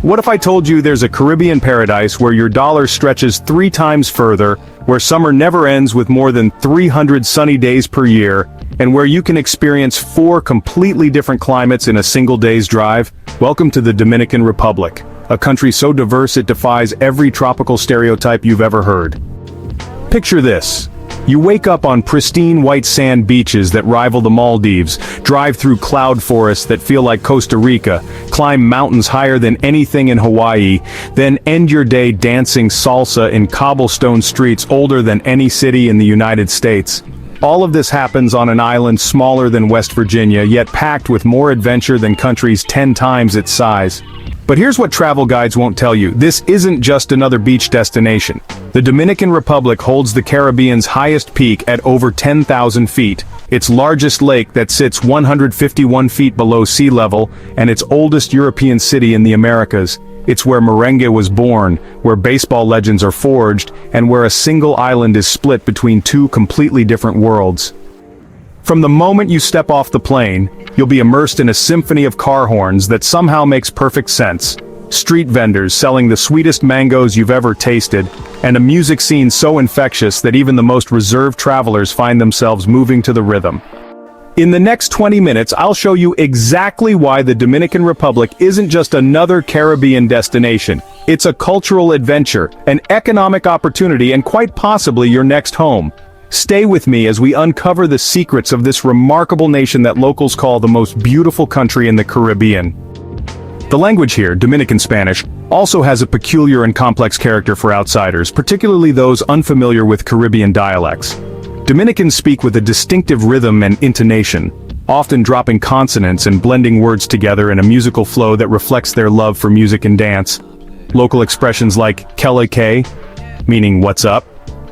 What if I told you there's a Caribbean paradise where your dollar stretches 3 times further, where summer never ends with more than 300 sunny days per year, and where you can experience 4 completely different climates in a single day's drive? Welcome to the Dominican Republic, a country so diverse it defies every tropical stereotype you've ever heard. Picture this. You wake up on pristine white sand beaches that rival the Maldives, drive through cloud forests that feel like Costa Rica, climb mountains higher than anything in Hawaii, then end your day dancing salsa in cobblestone streets older than any city in the United States. All of this happens on an island smaller than West Virginia, yet packed with more adventure than countries 10 times its size. But here's what travel guides won't tell you. This isn't just another beach destination. The Dominican Republic holds the Caribbean's highest peak at over 10,000 feet, its largest lake that sits 151 feet below sea level, and its oldest European city in the Americas. It's where merengue was born, where baseball legends are forged, and where a single island is split between 2 completely different worlds. From the moment you step off the plane, you'll be immersed in a symphony of car horns that somehow makes perfect sense. Street vendors selling the sweetest mangoes you've ever tasted, and a music scene so infectious that even the most reserved travelers find themselves moving to the rhythm. In the next 20 minutes, I'll show you exactly why the Dominican Republic isn't just another Caribbean destination. It's a cultural adventure, an economic opportunity, and quite possibly your next home. Stay with me as we uncover the secrets of this remarkable nation that locals call the most beautiful country in the Caribbean. The language here, Dominican Spanish, also has a peculiar and complex character for outsiders, particularly those unfamiliar with Caribbean dialects. Dominicans speak with a distinctive rhythm and intonation, often dropping consonants and blending words together in a musical flow that reflects their love for music and dance. Local expressions like "Kele ke," meaning "what's up,"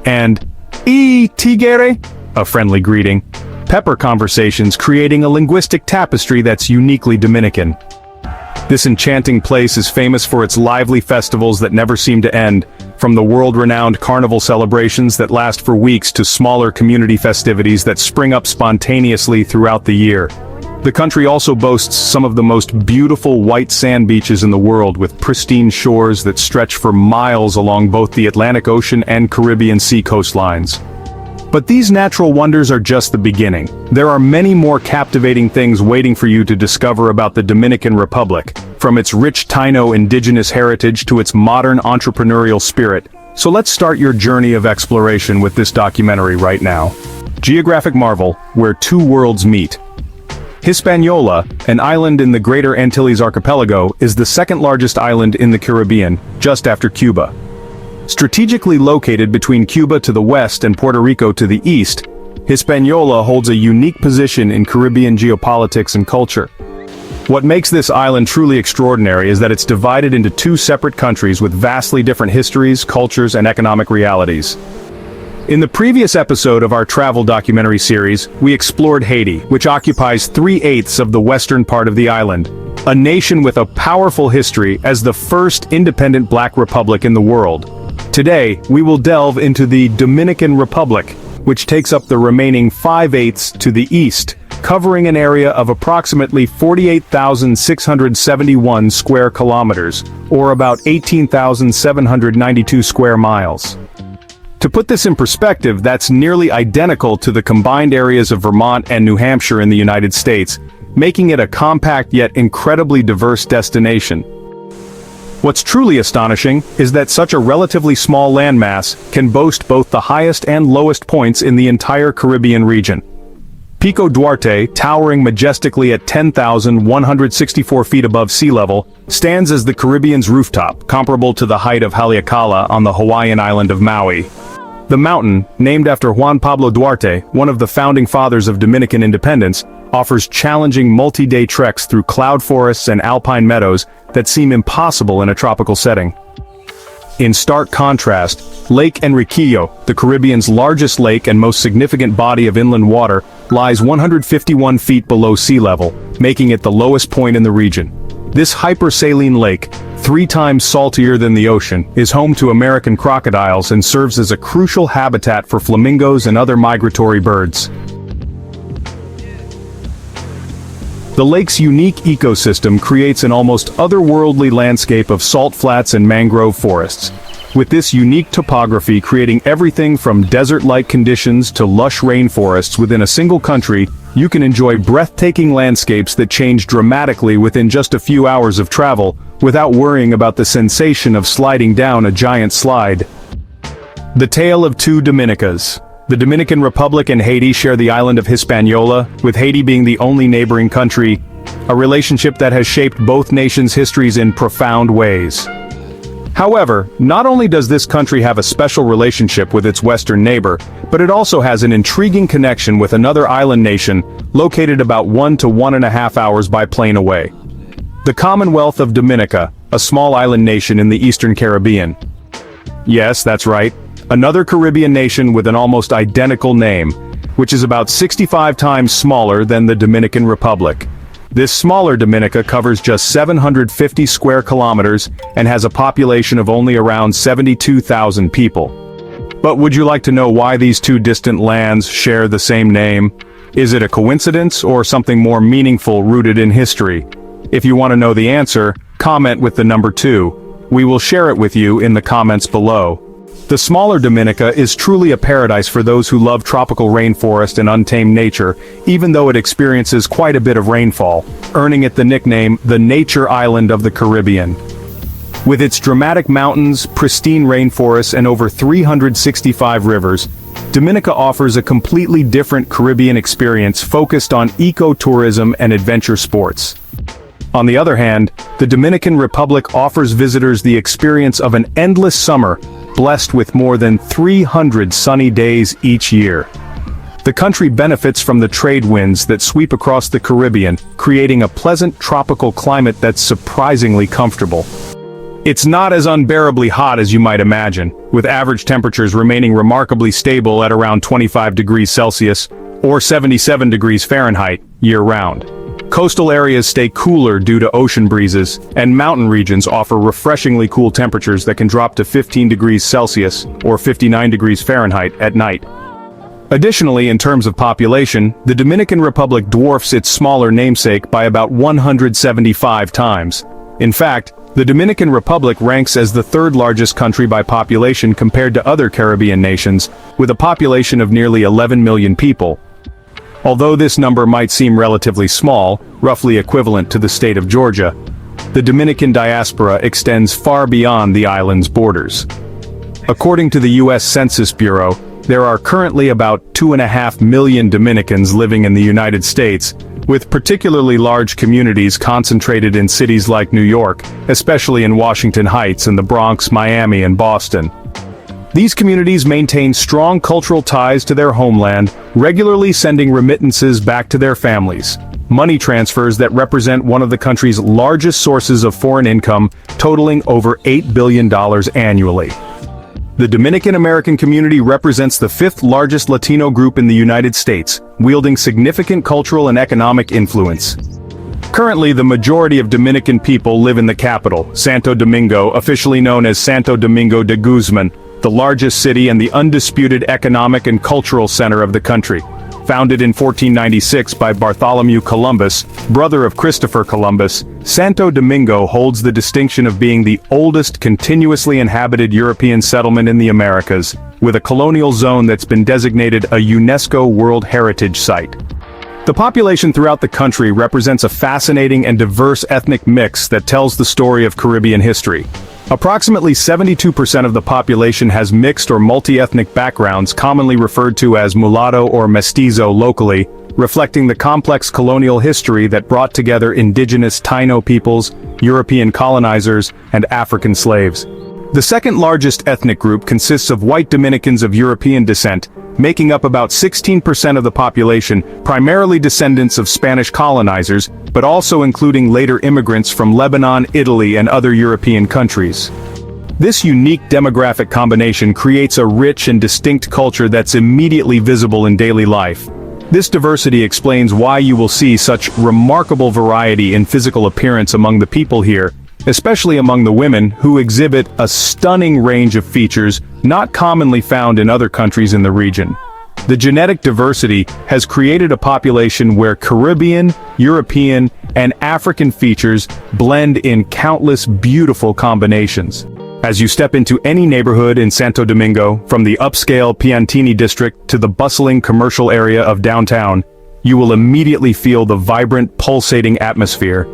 and "E tigere," a friendly greeting, pepper conversations, creating a linguistic tapestry that's uniquely Dominican. This enchanting place is famous for its lively festivals that never seem to end, from the world-renowned carnival celebrations that last for weeks to smaller community festivities that spring up spontaneously throughout the year. The country also boasts some of the most beautiful white sand beaches in the world, with pristine shores that stretch for miles along both the Atlantic Ocean and Caribbean Sea coastlines. But these natural wonders are just the beginning. There are many more captivating things waiting for you to discover about the Dominican Republic, from its rich Taino indigenous heritage to its modern entrepreneurial spirit. So let's start your journey of exploration with this documentary right now. Geographic marvel, where 2 worlds meet. Hispaniola, an island in the Greater Antilles Archipelago, is the second largest island in the Caribbean, just after Cuba. Strategically located between Cuba to the west and Puerto Rico to the east, Hispaniola holds a unique position in Caribbean geopolitics and culture. What makes this island truly extraordinary is that it's divided into 2 separate countries with vastly different histories, cultures, and economic realities. In the previous episode of our travel documentary series, we explored Haiti, which occupies 3/8 of the western part of the island, a nation with a powerful history as the first independent Black republic in the world. Today, we will delve into the Dominican Republic, which takes up the remaining 5/8 to the east, covering an area of approximately 48,671 square kilometers, or about 18,792 square miles. To put this in perspective, that's nearly identical to the combined areas of Vermont and New Hampshire in the United States, making it a compact yet incredibly diverse destination. What's truly astonishing is that such a relatively small landmass can boast both the highest and lowest points in the entire Caribbean region. Pico Duarte, towering majestically at 10,164 feet above sea level, stands as the Caribbean's rooftop, comparable to the height of Haleakala on the Hawaiian island of Maui. The mountain, named after Juan Pablo Duarte, one of the founding fathers of Dominican independence, offers challenging multi-day treks through cloud forests and alpine meadows that seem impossible in a tropical setting. In stark contrast, Lake Enriquillo, the Caribbean's largest lake and most significant body of inland water, lies 151 feet below sea level, making it the lowest point in the region. This hypersaline lake, 3 times saltier than the ocean, is home to American crocodiles and serves as a crucial habitat for flamingos and other migratory birds. The The lake's unique ecosystem creates an almost otherworldly landscape of salt flats and mangrove forests, with this unique topography creating everything from desert-like conditions to lush rainforests within a single country. You can enjoy breathtaking landscapes that change dramatically within just a few hours of travel, without worrying about the sensation of sliding down a giant slide. The Tale of Two Dominicas. The Dominican Republic and Haiti share the island of Hispaniola, with Haiti being the only neighboring country, a relationship that has shaped both nations' histories in profound ways. However, not only does this country have a special relationship with its western neighbor, but it also has an intriguing connection with another island nation, located about 1 to 1.5 hours by plane away. The Commonwealth of Dominica, a small island nation in the Eastern Caribbean. Yes, that's right. Another Caribbean nation with an almost identical name, which is about 65 times smaller than the Dominican Republic. This smaller Dominica covers just 750 square kilometers and has a population of only around 72,000 people. But would you like to know why these two distant lands share the same name? Is it a coincidence or something more meaningful rooted in history? If you want to know the answer, comment with the number 2. We will share it with you in the comments below. The smaller Dominica is truly a paradise for those who love tropical rainforest and untamed nature, even though it experiences quite a bit of rainfall, earning it the nickname, the Nature Island of the Caribbean. With its dramatic mountains, pristine rainforests, and over 365 rivers, Dominica offers a completely different Caribbean experience focused on ecotourism and adventure sports. On the other hand, the Dominican Republic offers visitors the experience of an endless summer, blessed with more than 300 sunny days each year. The country benefits from the trade winds that sweep across the Caribbean, creating a pleasant tropical climate that's surprisingly comfortable. It's not as unbearably hot as you might imagine, with average temperatures remaining remarkably stable at around 25 degrees Celsius, or 77 degrees Fahrenheit, year-round. Coastal areas stay cooler due to ocean breezes, and mountain regions offer refreshingly cool temperatures that can drop to 15 degrees Celsius, or 59 degrees Fahrenheit, at night. Additionally, in terms of population, the Dominican Republic dwarfs its smaller namesake by about 175 times. In fact, the Dominican Republic ranks as the third largest country by population compared to other Caribbean nations, with a population of nearly 11 million people. Although this number might seem relatively small, roughly equivalent to the state of Georgia, the Dominican diaspora extends far beyond the island's borders. According to the U.S. Census Bureau, there are currently about 2.5 million Dominicans living in the United States, with particularly large communities concentrated in cities like New York, especially in Washington Heights and the Bronx, Miami, and Boston. These communities maintain strong cultural ties to their homeland, regularly sending remittances back to their families, money transfers that represent one of the country's largest sources of foreign income, totaling over $8 billion annually. The Dominican American community represents the fifth largest Latino group in the United States, wielding significant cultural and economic influence. Currently, the majority of Dominican people live in the capital, Santo Domingo, officially known as Santo Domingo de Guzman, the largest city and the undisputed economic and cultural center of the country. Founded in 1496 by Bartholomew Columbus, brother of Christopher Columbus, Santo Domingo holds the distinction of being the oldest continuously inhabited European settlement in the Americas, with a colonial zone that's been designated a UNESCO World Heritage Site. The population throughout the country represents a fascinating and diverse ethnic mix that tells the story of Caribbean history. Approximately 72% of the population has mixed or multi-ethnic backgrounds, commonly referred to as mulatto or mestizo locally, reflecting the complex colonial history that brought together indigenous Taino peoples, European colonizers, and African slaves. The second largest ethnic group consists of white Dominicans of European descent, making up about 16% of the population, primarily descendants of Spanish colonizers, but also including later immigrants from Lebanon, Italy, and other European countries. This unique demographic combination creates a rich and distinct culture that's immediately visible in daily life. This diversity explains why you will see such remarkable variety in physical appearance among the people here, especially among the women, who exhibit a stunning range of features not commonly found in other countries in the region. The genetic diversity has created a population where Caribbean, European, and African features blend in countless beautiful combinations. As you step into any neighborhood in Santo Domingo, from the upscale Piantini district to the bustling commercial area of downtown, you will immediately feel the vibrant, pulsating atmosphere.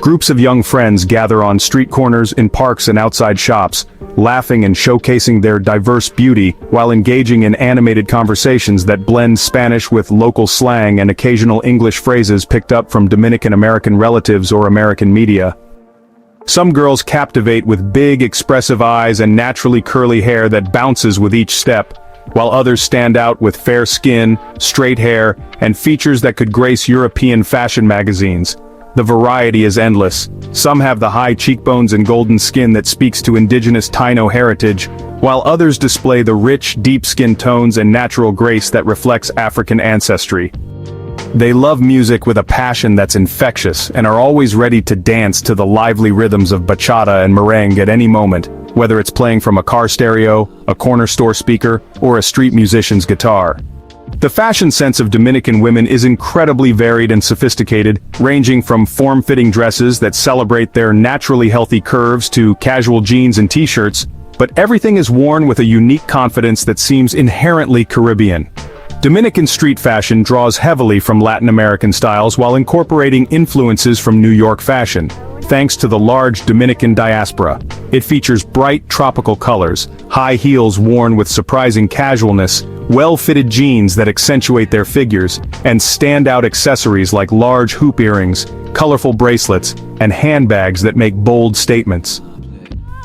Groups of young friends gather on street corners, in parks and outside shops, laughing and showcasing their diverse beauty while engaging in animated conversations that blend Spanish with local slang and occasional English phrases picked up from Dominican American relatives or American media. Some girls captivate with big, expressive eyes and naturally curly hair that bounces with each step, while others stand out with fair skin, straight hair, and features that could grace European fashion magazines. The variety is endless. Some have the high cheekbones and golden skin that speaks to indigenous Taino heritage, while others display the rich, deep skin tones and natural grace that reflects African ancestry. They love music with a passion that's infectious and are always ready to dance to the lively rhythms of bachata and merengue at any moment, whether it's playing from a car stereo, a corner store speaker, or a street musician's guitar. The fashion sense of Dominican women is incredibly varied and sophisticated, ranging from form-fitting dresses that celebrate their naturally healthy curves to casual jeans and t-shirts, but everything is worn with a unique confidence that seems inherently Caribbean. Dominican street fashion draws heavily from Latin American styles while incorporating influences from New York fashion. Thanks to the large Dominican diaspora, it features bright tropical colors, high heels worn with surprising casualness, well-fitted jeans that accentuate their figures, and standout accessories like large hoop earrings, colorful bracelets, and handbags that make bold statements.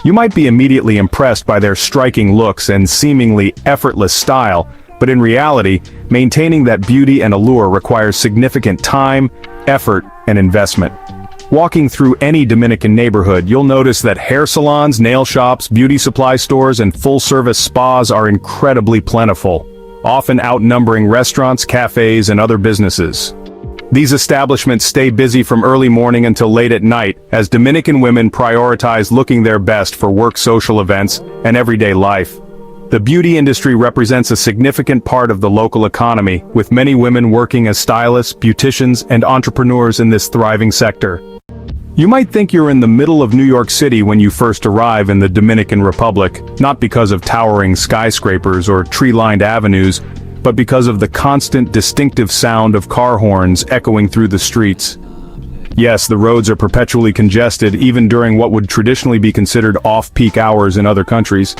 You might be immediately impressed by their striking looks and seemingly effortless style, but in reality, maintaining that beauty and allure requires significant time, effort, and investment. Walking through any Dominican neighborhood, you'll notice that hair salons, nail shops, beauty supply stores, and full-service spas are incredibly plentiful, often outnumbering restaurants, cafes, and other businesses. These establishments stay busy from early morning until late at night, as Dominican women prioritize looking their best for work, social events, and everyday life. The beauty industry represents a significant part of the local economy, with many women working as stylists, beauticians, and entrepreneurs in this thriving sector. You might think you're in the middle of New York City when you first arrive in the Dominican Republic, not because of towering skyscrapers or tree-lined avenues, but because of the constant, distinctive sound of car horns echoing through the streets. Yes, the roads are perpetually congested, even during what would traditionally be considered off-peak hours in other countries.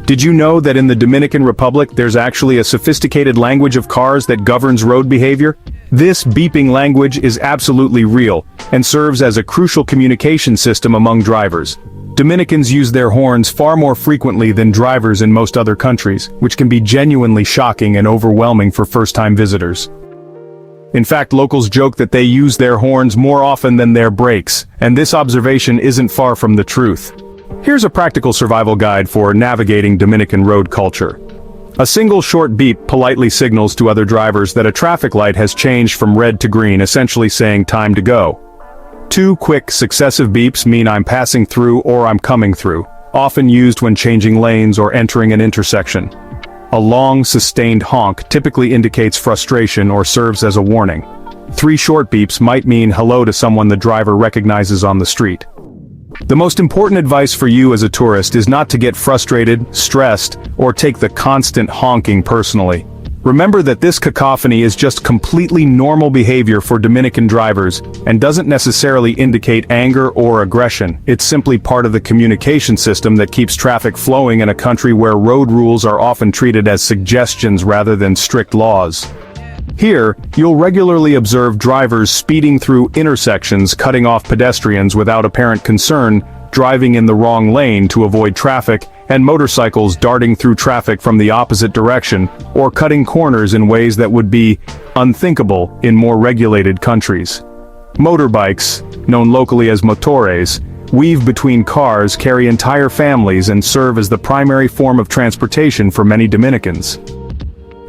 Did you know that in the Dominican Republic there's actually a sophisticated language of cars that governs road behavior? This beeping language is absolutely real, and serves as a crucial communication system among drivers. Dominicans use their horns far more frequently than drivers in most other countries, which can be genuinely shocking and overwhelming for first-time visitors. In fact, locals joke that they use their horns more often than their brakes, and this observation isn't far from the truth. Here's a practical survival guide for navigating Dominican road culture. A single short beep politely signals to other drivers that a traffic light has changed from red to green, essentially saying time to go. 2 quick successive beeps mean I'm passing through or I'm coming through, often used when changing lanes or entering an intersection. A long, sustained honk typically indicates frustration or serves as a warning. 3 short beeps might mean hello to someone the driver recognizes on the street. The most important advice for you as a tourist is not to get frustrated, stressed, or take the constant honking personally. Remember that this cacophony is just completely normal behavior for Dominican drivers and doesn't necessarily indicate anger or aggression. It's simply part of the communication system that keeps traffic flowing in a country where road rules are often treated as suggestions rather than strict laws. Here, you'll regularly observe drivers speeding through intersections, cutting off pedestrians without apparent concern, driving in the wrong lane to avoid traffic, and motorcycles darting through traffic from the opposite direction, or cutting corners in ways that would be unthinkable in more regulated countries. Motorbikes, known locally as motores, weave between cars, carry entire families, and serve as the primary form of transportation for many Dominicans.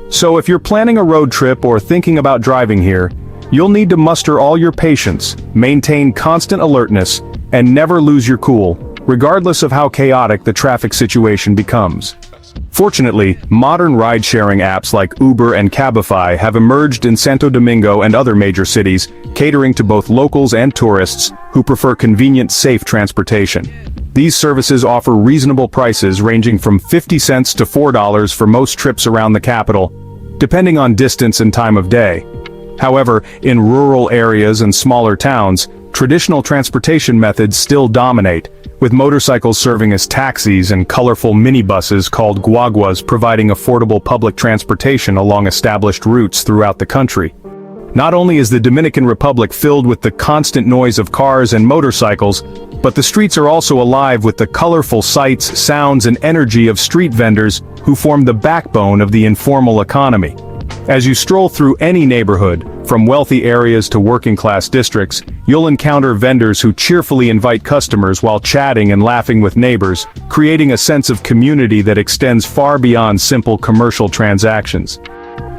So if you're planning a road trip or thinking about driving here, you'll need to muster all your patience, maintain constant alertness, and never lose your cool, regardless of how chaotic the traffic situation becomes. Fortunately, modern ride-sharing apps like Uber and Cabify have emerged in Santo Domingo and other major cities, catering to both locals and tourists who prefer convenient, safe transportation. These services offer reasonable prices ranging from 50 cents to $4 for most trips around the capital, depending on distance and time of day. However, in rural areas and smaller towns, traditional transportation methods still dominate, with motorcycles serving as taxis and colorful minibuses called guaguas providing affordable public transportation along established routes throughout the country. Not only is the Dominican Republic filled with the constant noise of cars and motorcycles, but the streets are also alive with the colorful sights, sounds, and energy of street vendors who form the backbone of the informal economy. As you stroll through any neighborhood, from wealthy areas to working-class districts, you'll encounter vendors who cheerfully invite customers while chatting and laughing with neighbors, creating a sense of community that extends far beyond simple commercial transactions.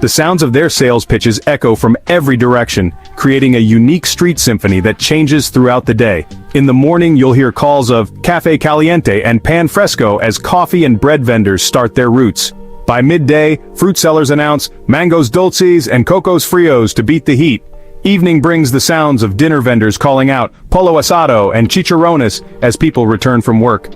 The sounds of their sales pitches echo from every direction, creating a unique street symphony that changes throughout the day. In the morning, you'll hear calls of Café Caliente and Pan Fresco as coffee and bread vendors start their routes. By midday, fruit sellers announce Mangos Dulces and Cocos Frios to beat the heat. Evening brings the sounds of dinner vendors calling out Polo Asado and Chicharrones as people return from work.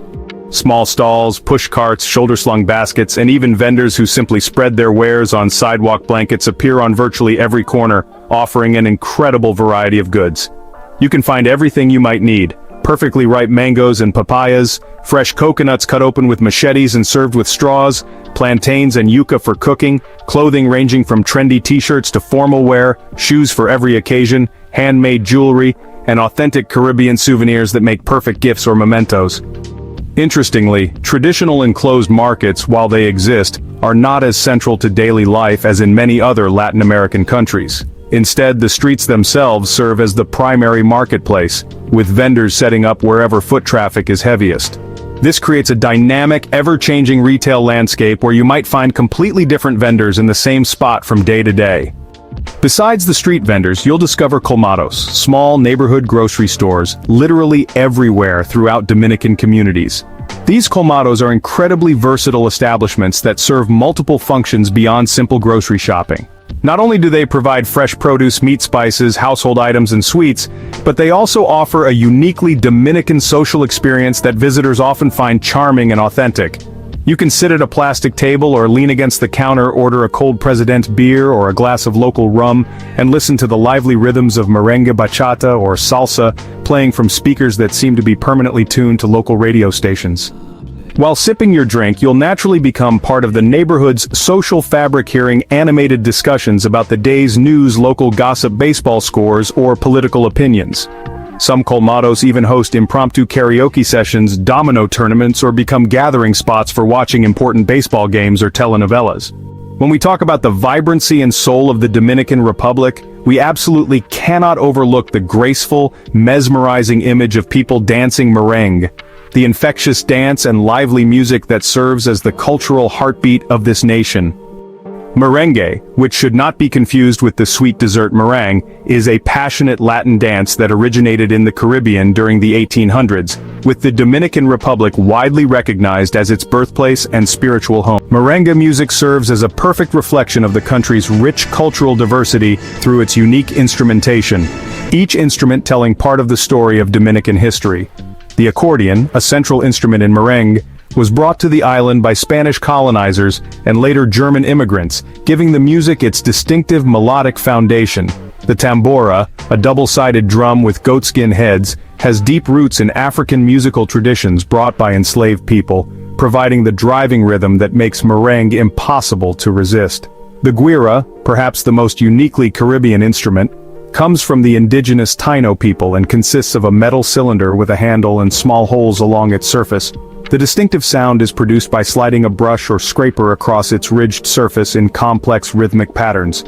Small stalls, push carts, shoulder-slung baskets, and even vendors who simply spread their wares on sidewalk blankets appear on virtually every corner, offering an incredible variety of goods. You can find everything you might need: perfectly ripe mangoes and papayas, fresh coconuts cut open with machetes and served with straws, plantains and yuca for cooking, clothing ranging from trendy t-shirts to formal wear, shoes for every occasion, handmade jewelry, and authentic Caribbean souvenirs that make perfect gifts or mementos. Interestingly, traditional enclosed markets, while they exist, are not as central to daily life as in many other Latin American countries. Instead, the streets themselves serve as the primary marketplace, with vendors setting up wherever foot traffic is heaviest. This creates a dynamic, ever-changing retail landscape where you might find completely different vendors in the same spot from day to day. Besides the street vendors, you'll discover colmados, small neighborhood grocery stores, literally everywhere throughout Dominican communities. These colmados are incredibly versatile establishments that serve multiple functions beyond simple grocery shopping. Not only do they provide fresh produce, meat, spices, household items, and sweets, but they also offer a uniquely Dominican social experience that visitors often find charming and authentic. You can sit at a plastic table or lean against the counter, order a cold President beer or a glass of local rum, and listen to the lively rhythms of merengue, bachata, or salsa, playing from speakers that seem to be permanently tuned to local radio stations. While sipping your drink, you'll naturally become part of the neighborhood's social fabric, hearing animated discussions about the day's news, local gossip, baseball scores, or political opinions. Some colmados even host impromptu karaoke sessions, domino tournaments, or become gathering spots for watching important baseball games or telenovelas. When we talk about the vibrancy and soul of the Dominican Republic, we absolutely cannot overlook the graceful, mesmerizing image of people dancing merengue, the infectious dance and lively music that serves as the cultural heartbeat of this nation. Merengue, which should not be confused with the sweet dessert meringue, is a passionate Latin dance that originated in the Caribbean during the 1800s, with the Dominican Republic widely recognized as its birthplace and spiritual home. Merengue music serves as a perfect reflection of the country's rich cultural diversity through its unique instrumentation, each instrument telling part of the story of Dominican history. The accordion, a central instrument in merengue, was brought to the island by Spanish colonizers and later German immigrants, giving the music its distinctive melodic foundation. The tambora, a double-sided drum with goatskin heads, has deep roots in African musical traditions brought by enslaved people, providing the driving rhythm that makes merengue impossible to resist. The guira, perhaps the most uniquely Caribbean instrument, comes from the indigenous Taino people and consists of a metal cylinder with a handle and small holes along its surface. The distinctive sound is produced by sliding a brush or scraper across its ridged surface in complex rhythmic patterns.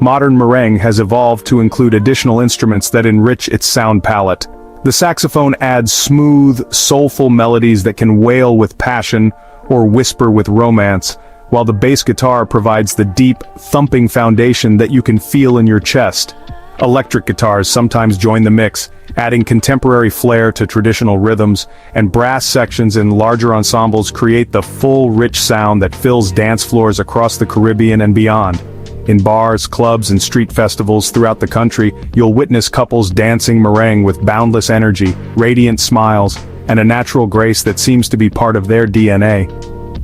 Modern merengue has evolved to include additional instruments that enrich its sound palette. The saxophone adds smooth, soulful melodies that can wail with passion or whisper with romance, while the bass guitar provides the deep, thumping foundation that you can feel in your chest. Electric guitars sometimes join the mix, adding contemporary flair to traditional rhythms, and brass sections in larger ensembles create the full, rich sound that fills dance floors across the Caribbean and beyond. In bars, clubs, and street festivals throughout the country, you'll witness couples dancing merengue with boundless energy, radiant smiles, and a natural grace that seems to be part of their DNA.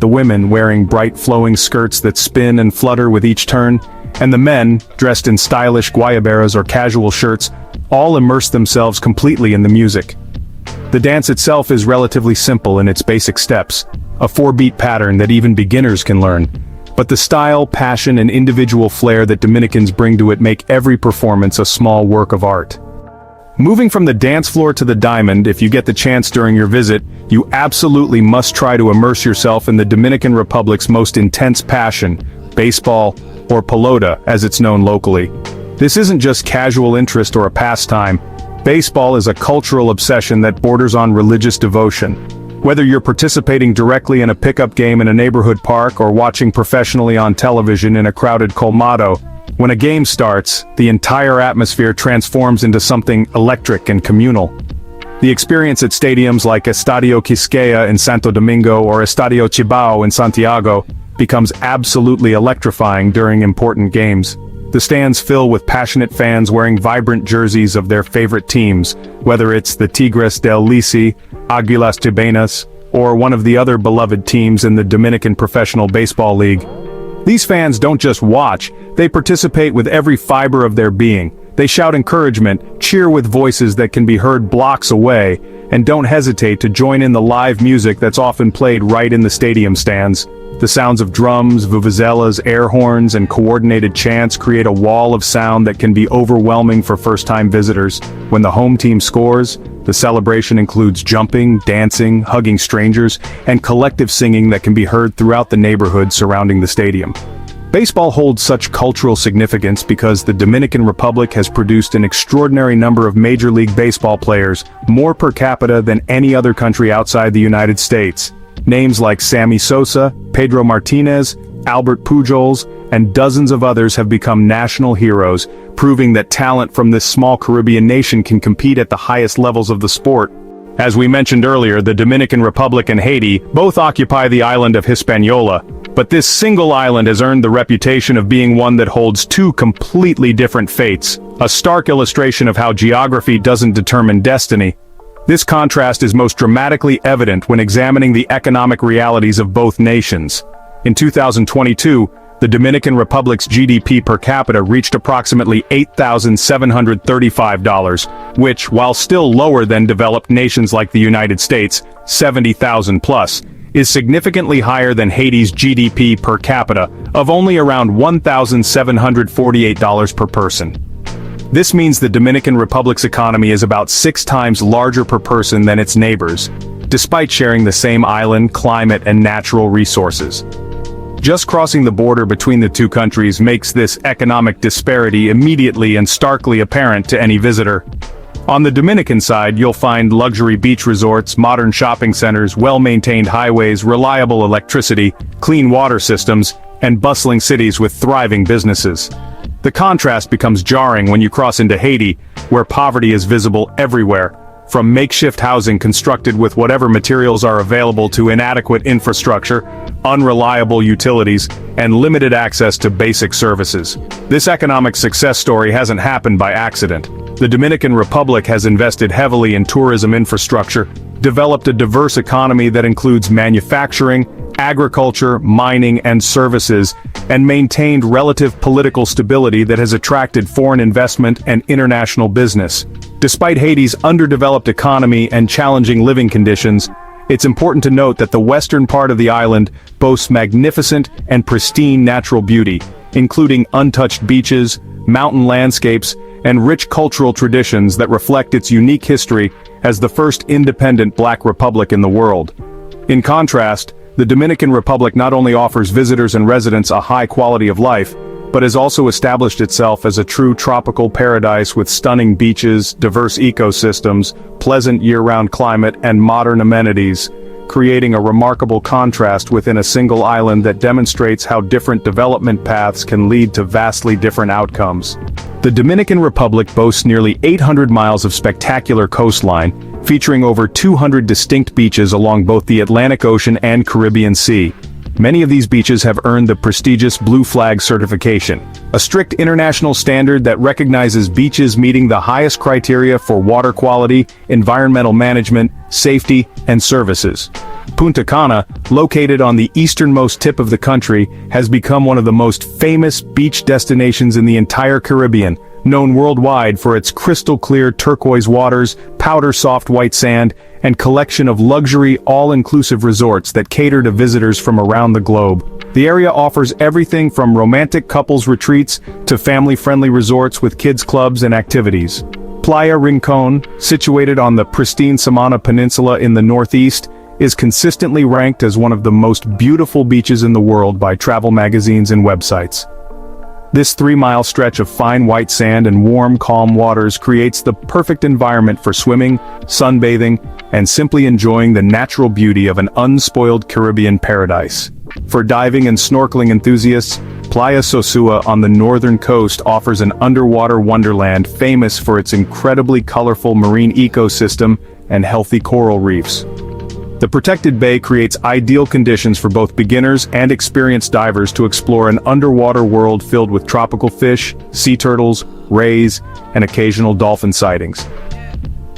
The women wearing bright flowing skirts that spin and flutter with each turn, and the men, dressed in stylish guayaberas or casual shirts, all immerse themselves completely in the music. The dance itself is relatively simple in its basic steps, a 4-beat pattern that even beginners can learn. But the style, passion, and individual flair that Dominicans bring to it make every performance a small work of art. Moving from the dance floor to the diamond, if you get the chance during your visit, you absolutely must try to immerse yourself in the Dominican Republic's most intense passion, baseball, or pelota as it's known locally. This isn't just casual interest or a pastime. Baseball is a cultural obsession that borders on religious devotion. Whether you're participating directly in a pickup game in a neighborhood park or watching professionally on television in a crowded colmado, when a game starts, the entire atmosphere transforms into something electric and communal. The experience at stadiums like Estadio Quisqueya in Santo Domingo or Estadio Chibao in Santiago becomes absolutely electrifying during important games. The stands fill with passionate fans wearing vibrant jerseys of their favorite teams, whether it's the Tigres del Licey, Águilas Cibaeñas, or one of the other beloved teams in the Dominican Professional Baseball League. These fans don't just watch, they participate with every fiber of their being. They shout encouragement, cheer with voices that can be heard blocks away, and don't hesitate to join in the live music that's often played right in the stadium stands. The sounds of drums, vuvuzelas, air horns, and coordinated chants create a wall of sound that can be overwhelming for first-time visitors. When the home team scores, the celebration includes jumping, dancing, hugging strangers, and collective singing that can be heard throughout the neighborhood surrounding the stadium. Baseball holds such cultural significance because the Dominican Republic has produced an extraordinary number of Major League Baseball players, more per capita than any other country outside the United States. Names like Sammy Sosa, Pedro Martinez, Albert Pujols, and dozens of others have become national heroes, proving that talent from this small Caribbean nation can compete at the highest levels of the sport. As we mentioned earlier, the Dominican Republic and Haiti both occupy the island of Hispaniola, but this single island has earned the reputation of being one that holds two completely different fates, a stark illustration of how geography doesn't determine destiny. This contrast is most dramatically evident when examining the economic realities of both nations. In 2022, the Dominican Republic's GDP per capita reached approximately $8,735, which, while still lower than developed nations like the United States, $70,000 plus, is significantly higher than Haiti's GDP per capita of only around $1,748 per person. This means the Dominican Republic's economy is about 6 times larger per person than its neighbors, despite sharing the same island, climate, and natural resources. Just crossing the border between the two countries makes this economic disparity immediately and starkly apparent to any visitor. On the Dominican side, you'll find luxury beach resorts, modern shopping centers, well-maintained highways, reliable electricity, clean water systems, and bustling cities with thriving businesses. The contrast becomes jarring when you cross into Haiti, where poverty is visible everywhere, from makeshift housing constructed with whatever materials are available to inadequate infrastructure, unreliable utilities, and limited access to basic services. This economic success story hasn't happened by accident. The Dominican Republic has invested heavily in tourism infrastructure, developed a diverse economy that includes manufacturing, agriculture, mining, and services, and maintained relative political stability that has attracted foreign investment and international business. Despite Haiti's underdeveloped economy and challenging living conditions, it's important to note that the western part of the island boasts magnificent and pristine natural beauty, including untouched beaches, mountain landscapes, and rich cultural traditions that reflect its unique history as the first independent Black republic in the world. In contrast, the Dominican Republic not only offers visitors and residents a high quality of life, but has also established itself as a true tropical paradise with stunning beaches, diverse ecosystems, pleasant year-round climate, and modern amenities, creating a remarkable contrast within a single island that demonstrates how different development paths can lead to vastly different outcomes. The Dominican Republic boasts nearly 800 miles of spectacular coastline, featuring over 200 distinct beaches along both the Atlantic Ocean and Caribbean Sea. Many of these beaches have earned the prestigious Blue Flag certification, a strict international standard that recognizes beaches meeting the highest criteria for water quality, environmental management, safety, and services. Punta Cana, located on the easternmost tip of the country, has become one of the most famous beach destinations in the entire Caribbean, known worldwide for its crystal-clear turquoise waters, powder-soft white sand, and collection of luxury all-inclusive resorts that cater to visitors from around the globe. The area offers everything from romantic couples retreats to family-friendly resorts with kids clubs and activities. Playa Rincon, situated on the pristine Samana Peninsula in the northeast, is consistently ranked as one of the most beautiful beaches in the world by travel magazines and websites. This 3-mile stretch of fine white sand and warm, calm waters creates the perfect environment for swimming, sunbathing, and simply enjoying the natural beauty of an unspoiled Caribbean paradise. For diving and snorkeling enthusiasts, Playa Sosua on the northern coast offers an underwater wonderland famous for its incredibly colorful marine ecosystem and healthy coral reefs. The protected bay creates ideal conditions for both beginners and experienced divers to explore an underwater world filled with tropical fish, sea turtles, rays, and occasional dolphin sightings.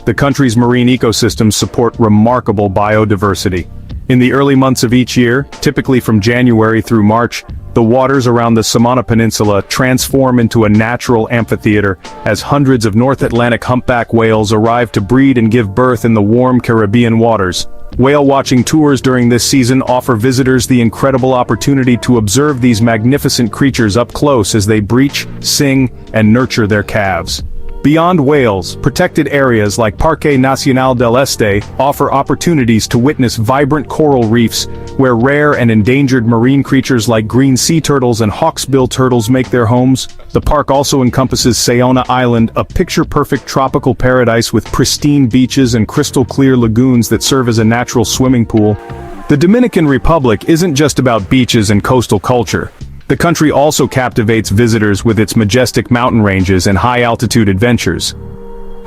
The country's marine ecosystems support remarkable biodiversity. In the early months of each year, typically from January through March, the waters around the Samana Peninsula transform into a natural amphitheater as hundreds of North Atlantic humpback whales arrive to breed and give birth in the warm Caribbean waters. Whale watching tours during this season offer visitors the incredible opportunity to observe these magnificent creatures up close as they breach, sing, and nurture their calves. Beyond whales, protected areas like Parque Nacional del Este offer opportunities to witness vibrant coral reefs, where rare and endangered marine creatures like green sea turtles and hawksbill turtles make their homes. The park also encompasses Sayona Island, a picture-perfect tropical paradise with pristine beaches and crystal-clear lagoons that serve as a natural swimming pool. The Dominican Republic isn't just about beaches and coastal culture. The country also captivates visitors with its majestic mountain ranges and high-altitude adventures.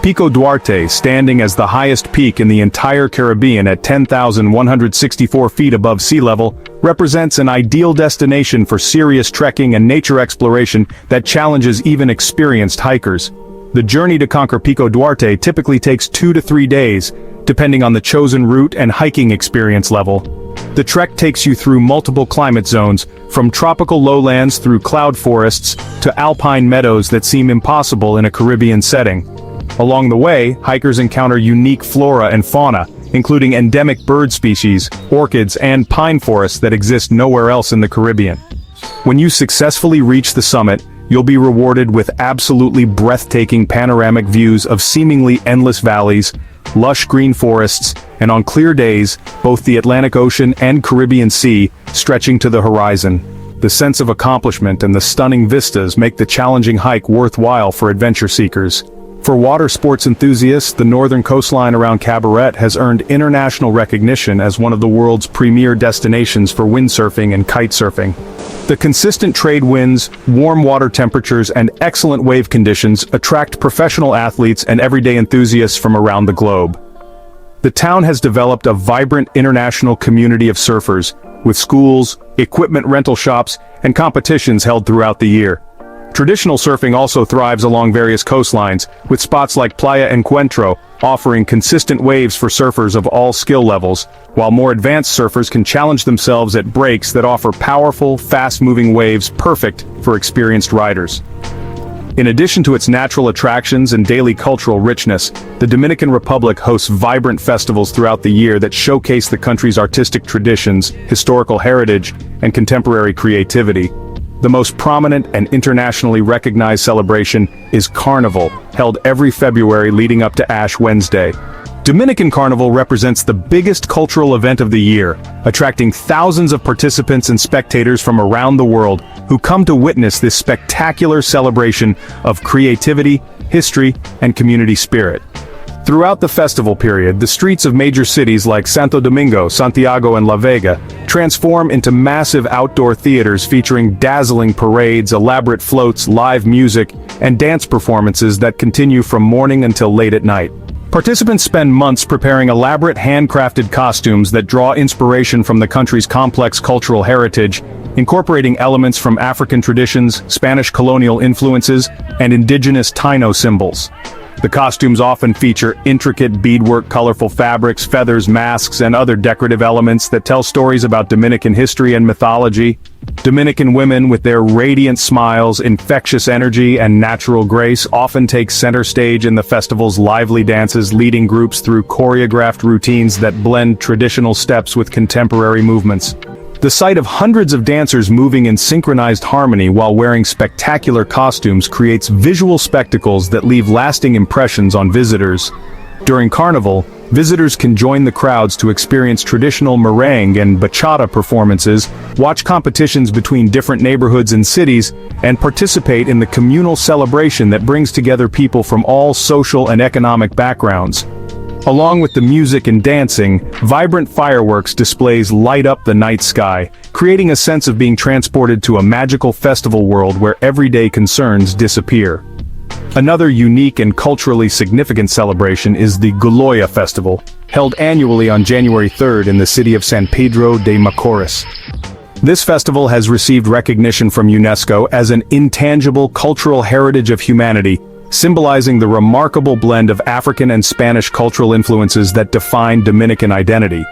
Pico Duarte, standing as the highest peak in the entire Caribbean at 10,164 feet above sea level, represents an ideal destination for serious trekking and nature exploration that challenges even experienced hikers. The journey to conquer Pico Duarte typically takes 2 to 3 days, depending on the chosen route and hiking experience level. The trek takes you through multiple climate zones, from tropical lowlands through cloud forests to alpine meadows that seem impossible in a Caribbean setting. Along the way, hikers encounter unique flora and fauna, including endemic bird species, orchids, and pine forests that exist nowhere else in the Caribbean. When you successfully reach the summit, you'll be rewarded with absolutely breathtaking panoramic views of seemingly endless valleys, lush green forests, and on clear days, both the Atlantic Ocean and Caribbean Sea stretching to the horizon. The sense of accomplishment and the stunning vistas make the challenging hike worthwhile for adventure seekers. For water sports enthusiasts, the northern coastline around Cabaret has earned international recognition as one of the world's premier destinations for windsurfing and kitesurfing. The consistent trade winds, warm water temperatures, and excellent wave conditions attract professional athletes and everyday enthusiasts from around the globe. The town has developed a vibrant international community of surfers, with schools, equipment rental shops, and competitions held throughout the year. Traditional surfing also thrives along various coastlines, with spots like Playa Encuentro offering consistent waves for surfers of all skill levels, while more advanced surfers can challenge themselves at breaks that offer powerful, fast-moving waves perfect for experienced riders. In addition to its natural attractions and daily cultural richness, the Dominican Republic hosts vibrant festivals throughout the year that showcase the country's artistic traditions, historical heritage, and contemporary creativity. The most prominent and internationally recognized celebration is Carnival, held every February leading up to Ash Wednesday. Dominican Carnival represents the biggest cultural event of the year, attracting thousands of participants and spectators from around the world who come to witness this spectacular celebration of creativity, history, and community spirit. Throughout the festival period, the streets of major cities like Santo Domingo, Santiago, and La Vega transform into massive outdoor theaters featuring dazzling parades, elaborate floats, live music, and dance performances that continue from morning until late at night. Participants spend months preparing elaborate handcrafted costumes that draw inspiration from the country's complex cultural heritage, incorporating elements from African traditions, Spanish colonial influences, and indigenous Taino symbols. The costumes often feature intricate beadwork, colorful fabrics, feathers, masks, and other decorative elements that tell stories about Dominican history and mythology. Dominican women, with their radiant smiles, infectious energy, and natural grace, often take center stage in the festival's lively dances, leading groups through choreographed routines that blend traditional steps with contemporary movements. The sight of hundreds of dancers moving in synchronized harmony while wearing spectacular costumes creates visual spectacles that leave lasting impressions on visitors. During Carnival, visitors can join the crowds to experience traditional merengue and bachata performances, watch competitions between different neighborhoods and cities, and participate in the communal celebration that brings together people from all social and economic backgrounds. Along with the music and dancing, vibrant fireworks displays light up the night sky, creating a sense of being transported to a magical festival world where everyday concerns disappear. Another unique and culturally significant celebration is the Guloya Festival, held annually on January 3rd in the city of San Pedro de Macorís. This festival has received recognition from UNESCO as an intangible cultural heritage of humanity, symbolizing the remarkable blend of African and Spanish cultural influences that define Dominican identity.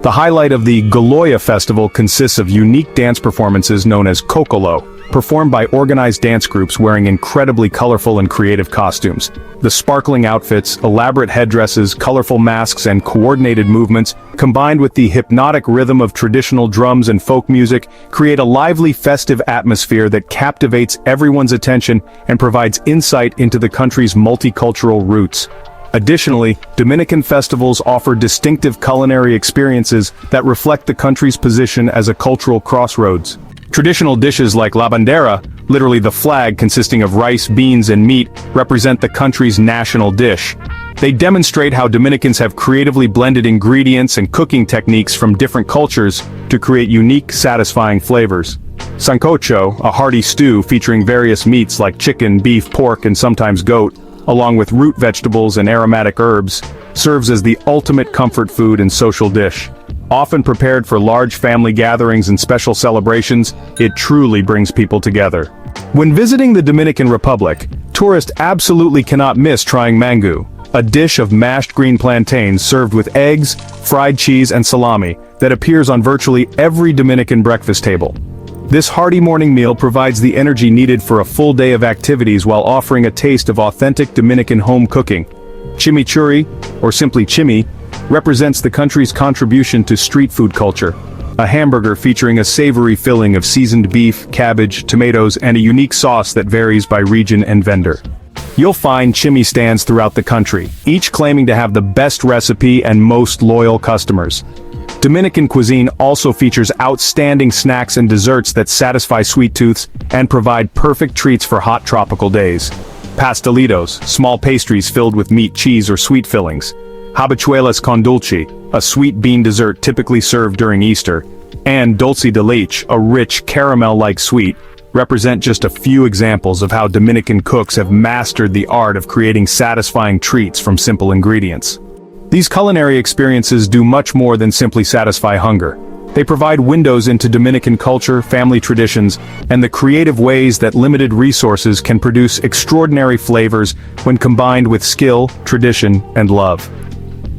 The highlight of the Guloya Festival consists of unique dance performances known as Kokolo, performed by organized dance groups wearing incredibly colorful and creative costumes. The sparkling outfits, elaborate headdresses, colorful masks, and coordinated movements, combined with the hypnotic rhythm of traditional drums and folk music, create a lively festive atmosphere that captivates everyone's attention and provides insight into the country's multicultural roots. Additionally, Dominican festivals offer distinctive culinary experiences that reflect the country's position as a cultural crossroads. Traditional dishes like la bandera, literally the flag consisting of rice, beans, and meat, represent the country's national dish. They demonstrate how Dominicans have creatively blended ingredients and cooking techniques from different cultures to create unique, satisfying flavors. Sancocho, a hearty stew featuring various meats like chicken, beef, pork, and sometimes goat, along with root vegetables and aromatic herbs, serves as the ultimate comfort food and social dish. Often prepared for large family gatherings and special celebrations, it truly brings people together. When visiting the Dominican Republic, tourists absolutely cannot miss trying mango, a dish of mashed green plantains served with eggs, fried cheese, and salami that appears on virtually every Dominican breakfast table. This hearty morning meal provides the energy needed for a full day of activities while offering a taste of authentic Dominican home cooking. Chimichurri, or simply chimi, represents the country's contribution to street food culture. A hamburger featuring a savory filling of seasoned beef, cabbage, tomatoes, and a unique sauce that varies by region and vendor. You'll find chimi stands throughout the country, each claiming to have the best recipe and most loyal customers. Dominican cuisine also features outstanding snacks and desserts that satisfy sweet tooths and provide perfect treats for hot tropical days. Pastelitos, small pastries filled with meat, cheese, or sweet fillings. Habichuelas con dulce, a sweet bean dessert typically served during Easter. And dulce de leche, a rich caramel-like sweet, represent just a few examples of how Dominican cooks have mastered the art of creating satisfying treats from simple ingredients. These culinary experiences do much more than simply satisfy hunger. They provide windows into Dominican culture, family traditions, and the creative ways that limited resources can produce extraordinary flavors when combined with skill, tradition, and love.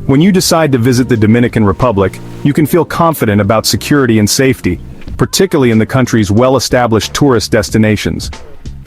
When you decide to visit the Dominican Republic, you can feel confident about security and safety, particularly in the country's well-established tourist destinations.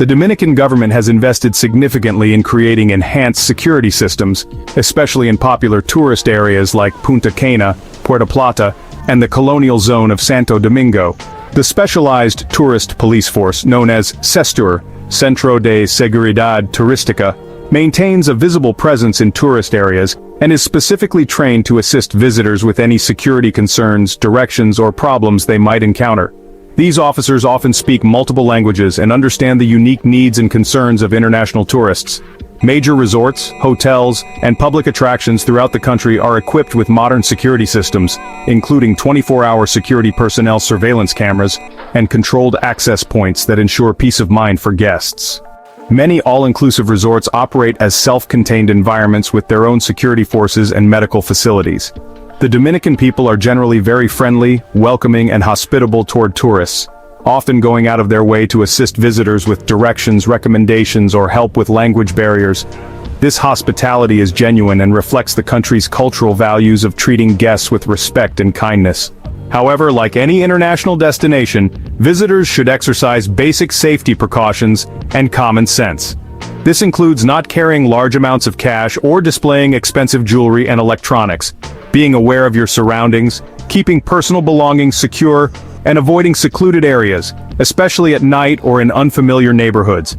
The Dominican government has invested significantly in creating enhanced security systems, especially in popular tourist areas like Punta Cana, Puerto Plata, and the colonial zone of Santo Domingo. The specialized tourist police force, known as CESTUR, Centro de Seguridad Turística, maintains a visible presence in tourist areas and is specifically trained to assist visitors with any security concerns, directions, or problems they might encounter. These officers often speak multiple languages and understand the unique needs and concerns of international tourists. Major resorts, hotels, and public attractions throughout the country are equipped with modern security systems, including 24-hour security personnel surveillance cameras and controlled access points that ensure peace of mind for guests. Many all-inclusive resorts operate as self-contained environments with their own security forces and medical facilities. The Dominican people are generally very friendly, welcoming, and hospitable toward tourists, often going out of their way to assist visitors with directions, recommendations, or help with language barriers. This hospitality is genuine and reflects the country's cultural values of treating guests with respect and kindness. However, like any international destination, visitors should exercise basic safety precautions and common sense. This includes not carrying large amounts of cash or displaying expensive jewelry and electronics, being aware of your surroundings, keeping personal belongings secure, and avoiding secluded areas, especially at night or in unfamiliar neighborhoods.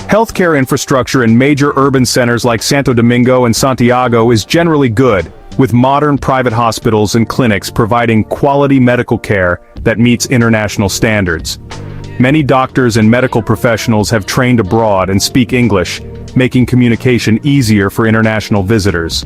Healthcare infrastructure in major urban centers like Santo Domingo and Santiago is generally good, with modern private hospitals and clinics providing quality medical care that meets international standards. Many doctors and medical professionals have trained abroad and speak English, making communication easier for international visitors.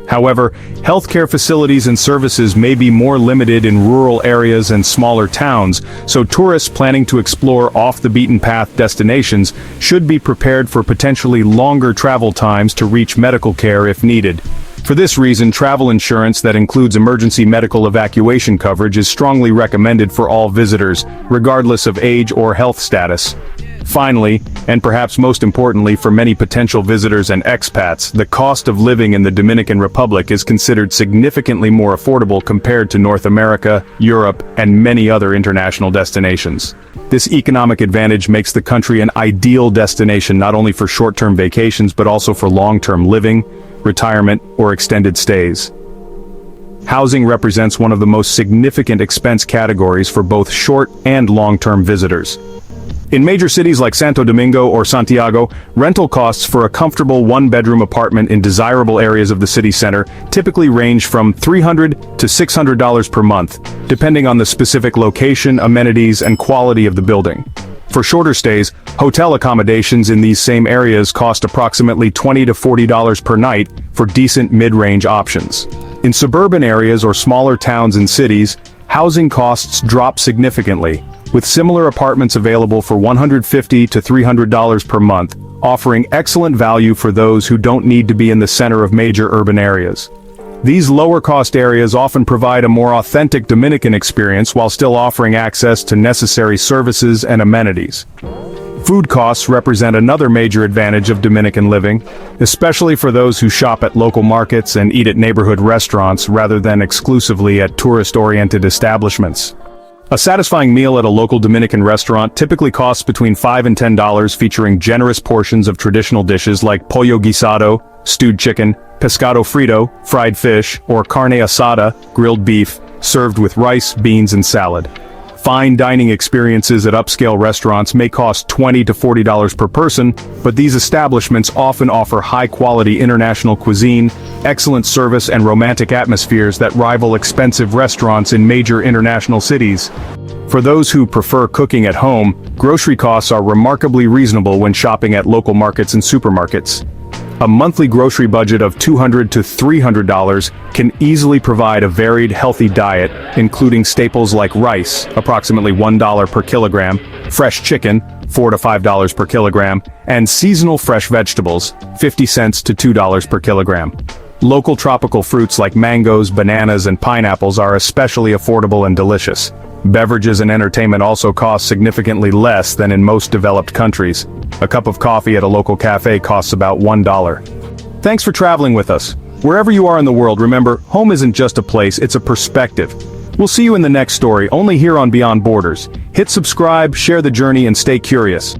However, healthcare facilities and services may be more limited in rural areas and smaller towns, so tourists planning to explore off-the-beaten-path destinations should be prepared for potentially longer travel times to reach medical care if needed. For this reason, travel insurance that includes emergency medical evacuation coverage is strongly recommended for all visitors, regardless of age or health status. Finally, and perhaps most importantly for many potential visitors and expats, the cost of living in the Dominican Republic is considered significantly more affordable compared to North America, Europe, and many other international destinations. This economic advantage makes the country an ideal destination not only for short-term vacations but also for long-term living, retirement, or extended stays. Housing represents one of the most significant expense categories for both short and long-term visitors. In major cities like Santo Domingo or Santiago, rental costs for a comfortable one-bedroom apartment in desirable areas of the city center typically range from $300 to $600 per month, depending on the specific location, amenities, and quality of the building. For shorter stays, hotel accommodations in these same areas cost approximately $20 to $40 per night for decent mid-range options. In suburban areas or smaller towns and cities, housing costs drop significantly, with similar apartments available for $150 to $300 per month, offering excellent value for those who don't need to be in the center of major urban areas. These lower-cost areas often provide a more authentic Dominican experience while still offering access to necessary services and amenities. Food costs represent another major advantage of Dominican living, especially for those who shop at local markets and eat at neighborhood restaurants rather than exclusively at tourist-oriented establishments. A satisfying meal at a local Dominican restaurant typically costs between $5 and $10, featuring generous portions of traditional dishes like pollo guisado, stewed chicken, pescado frito, fried fish, or carne asada, grilled beef, served with rice, beans, and salad. Fine dining experiences at upscale restaurants may cost $20 to $40 per person, but these establishments often offer high-quality international cuisine, excellent service, and romantic atmospheres that rival expensive restaurants in major international cities. For those who prefer cooking at home, grocery costs are remarkably reasonable when shopping at local markets and supermarkets. A monthly grocery budget of $200 to $300 can easily provide a varied, healthy diet, including staples like rice, approximately $1 per kilogram, fresh chicken, $4 to $5 per kilogram, and seasonal fresh vegetables, 50 cents to $2 per kilogram. Local tropical fruits like mangoes, bananas, and pineapples are especially affordable and delicious. Beverages and entertainment also cost significantly less than in most developed countries. A cup of coffee at a local cafe costs about $1. Thanks for traveling with us. Wherever you are in the world, remember, home isn't just a place, it's a perspective. We'll see you in the next story, only here on Beyond Borders. Hit subscribe, share the journey, and stay curious.